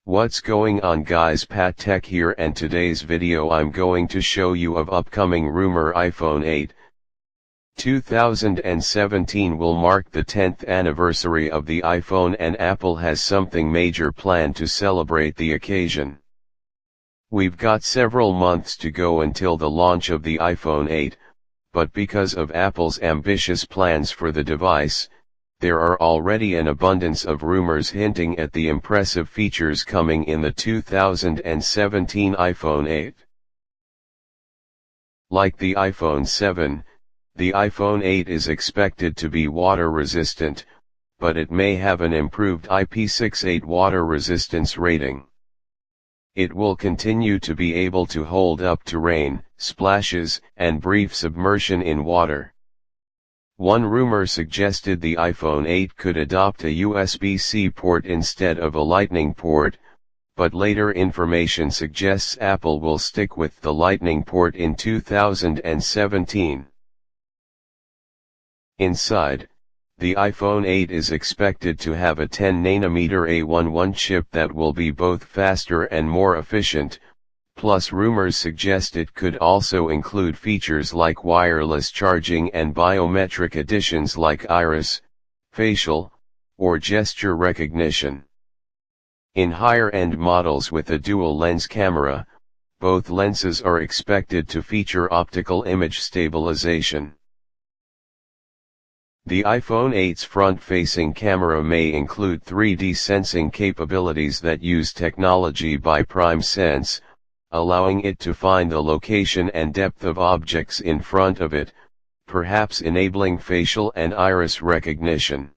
What's going on guys, Pat Tech here, and today's video I'm going to show you of upcoming rumor iPhone 8. 2017 will mark the 10th anniversary of the iPhone, and Apple has something major planned to celebrate the occasion. We've got several months to go until the launch of the iPhone 8, but because of Apple's ambitious plans for the device, there are already an abundance of rumors hinting at the impressive features coming in the 2017 iPhone 8. Like the iPhone 7, the iPhone 8 is expected to be water resistant, but it may have an improved IP68 water resistance rating. It will continue to be able to hold up to rain, splashes, and brief submersion in water. One rumor suggested the iPhone 8 could adopt a USB-C port instead of a Lightning port, but later information suggests Apple will stick with the Lightning port in 2017. Inside, the iPhone 8 is expected to have a 10nm A11 chip that will be both faster and more efficient. Plus, rumors suggest it could also include features like wireless charging and biometric additions like iris, facial, or gesture recognition. In higher-end models with a dual-lens camera, both lenses are expected to feature optical image stabilization. The iPhone 8's front-facing camera may include 3D sensing capabilities that use technology by PrimeSense, allowing it to find the location and depth of objects in front of it, perhaps enabling facial and iris recognition.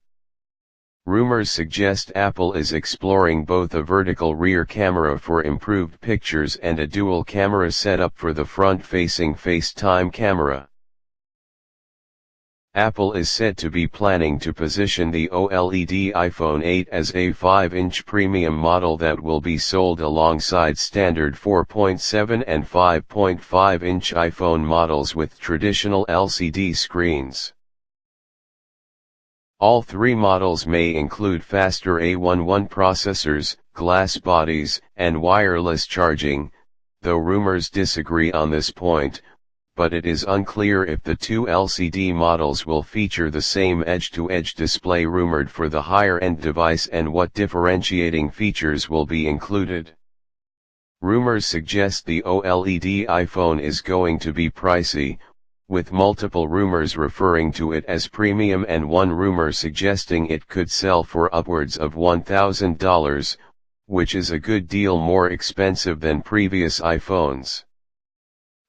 Rumors suggest Apple is exploring both a vertical rear camera for improved pictures and a dual camera setup for the front-facing FaceTime camera. Apple is said to be planning to position the OLED iPhone 8 as a 5-inch premium model that will be sold alongside standard 4.7 and 5.5-inch iPhone models with traditional LCD screens. All three models may include faster A11 processors, glass bodies, and wireless charging, though rumors disagree on this point, but it is unclear if the two LCD models will feature the same edge-to-edge display rumored for the higher-end device and what differentiating features will be included. Rumors suggest the OLED iPhone is going to be pricey, with multiple rumors referring to it as premium and one rumor suggesting it could sell for upwards of $1,000, which is a good deal more expensive than previous iPhones.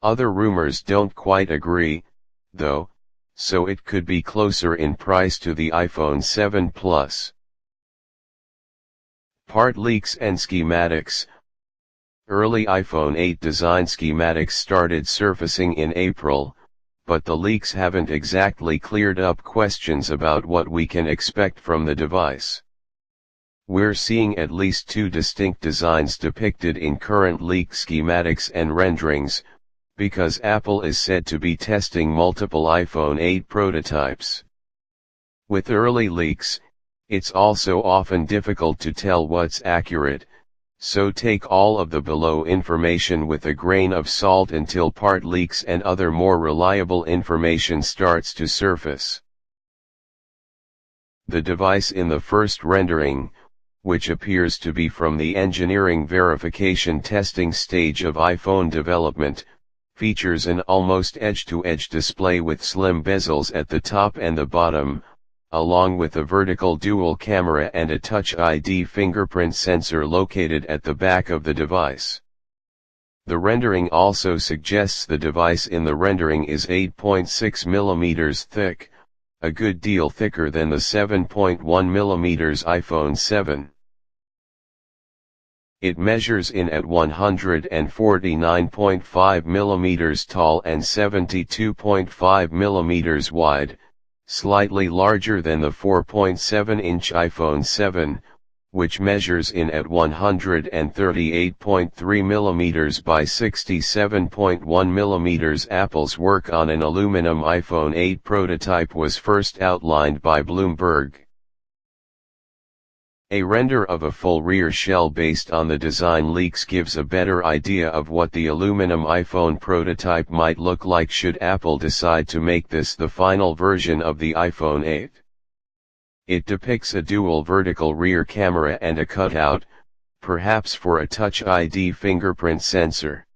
Other rumors don't quite agree, though, so it could be closer in price to the iPhone 7 Plus. Part leaks and schematics. Early iPhone 8 design schematics started surfacing in April, but the leaks haven't exactly cleared up questions about what we can expect from the device. We're seeing at least two distinct designs depicted in current leaked schematics and renderings, because Apple is said to be testing multiple iPhone 8 prototypes. With early leaks, it's also often difficult to tell what's accurate, so take all of the below information with a grain of salt until part leaks and other more reliable information starts to surface. The device in the first rendering, which appears to be from the engineering verification testing stage of iPhone development, features an almost edge-to-edge display with slim bezels at the top and the bottom, along with a vertical dual camera and a Touch ID fingerprint sensor located at the back of the device. The rendering also suggests the device in the rendering is 8.6 mm thick, a good deal thicker than the 7.1 mm iPhone 7. It measures in at 149.5 mm tall and 72.5 mm wide, slightly larger than the 4.7-inch iPhone 7, which measures in at 138.3 mm by 67.1 mm. Apple's work on an aluminum iPhone 8 prototype was first outlined by Bloomberg. A render of a full rear shell based on the design leaks gives a better idea of what the aluminum iPhone prototype might look like should Apple decide to make this the final version of the iPhone 8. It depicts a dual vertical rear camera and a cutout, perhaps for a Touch ID fingerprint sensor.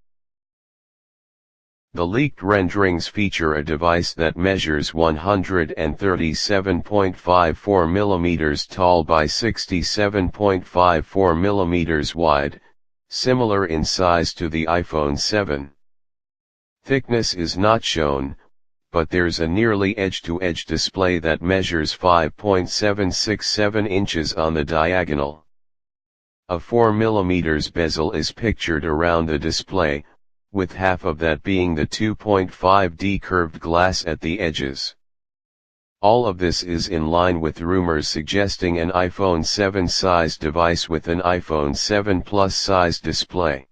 The leaked renderings feature a device that measures 137.54 mm tall by 67.54 mm wide, similar in size to the iPhone 7. Thickness is not shown, but there's a nearly edge-to-edge display that measures 5.767 inches on the diagonal. A 4 mm bezel is pictured around the display, with half of that being the 2.5D curved glass at the edges. All of this is in line with rumors suggesting an iPhone 7 size device with an iPhone 7 Plus size display.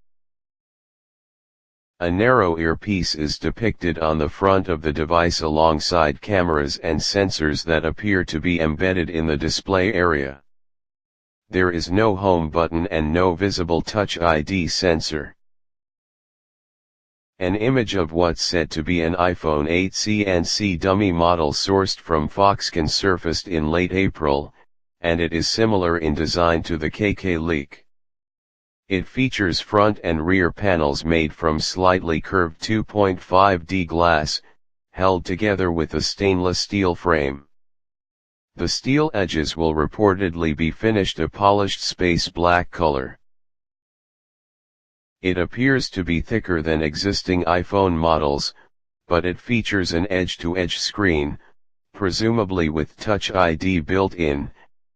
A narrow earpiece is depicted on the front of the device alongside cameras and sensors that appear to be embedded in the display area. There is no home button and no visible Touch ID sensor. An image of what's said to be an iPhone 8 CNC dummy model sourced from Foxconn surfaced in late April, and it is similar in design to the KK leak. It features front and rear panels made from slightly curved 2.5D glass, held together with a stainless steel frame. The steel edges will reportedly be finished a polished space black color. It appears to be thicker than existing iPhone models, but it features an edge-to-edge screen, presumably with Touch ID built in,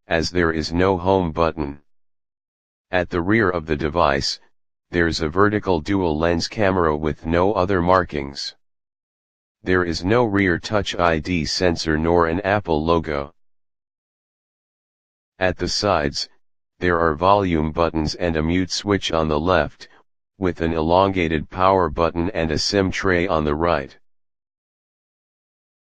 as there is no home button. At the rear of the device, there's a vertical dual-lens camera with no other markings. There is no rear Touch ID sensor nor an Apple logo. At the sides, there are volume buttons and a mute switch on the left, with an elongated power button and a SIM tray on the right.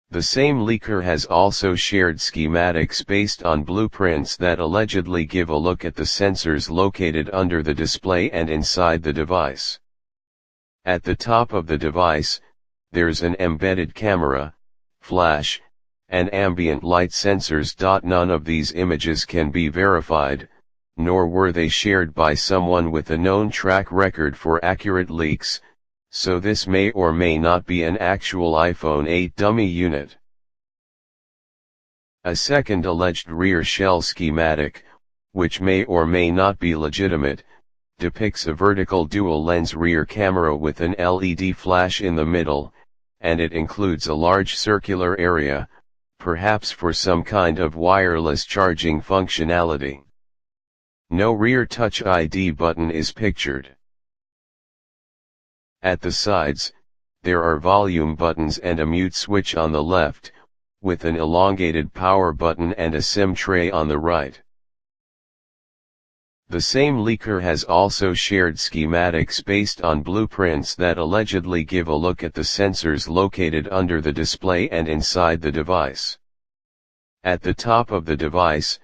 The same leaker has also shared schematics based on blueprints that allegedly give a look at the sensors located under the display and inside the device. At the top of the device, there's an embedded camera, flash, and ambient light sensors. None of these images can be verified, nor were they shared by someone with a known track record for accurate leaks, so this may or may not be an actual iPhone 8 dummy unit. A second alleged rear shell schematic, which may or may not be legitimate, depicts a vertical dual-lens rear camera with an LED flash in the middle, and it includes a large circular area, perhaps for some kind of wireless charging functionality. No rear Touch ID button is pictured. At the sides, there are volume buttons and a mute switch on the left, with an elongated power button and a SIM tray on the right. The same leaker has also shared schematics based on blueprints that allegedly give a look at the sensors located under the display and inside the device. At the top of the device,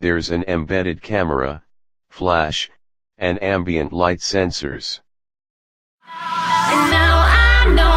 there's an embedded camera, flash, and ambient light sensors. And now I know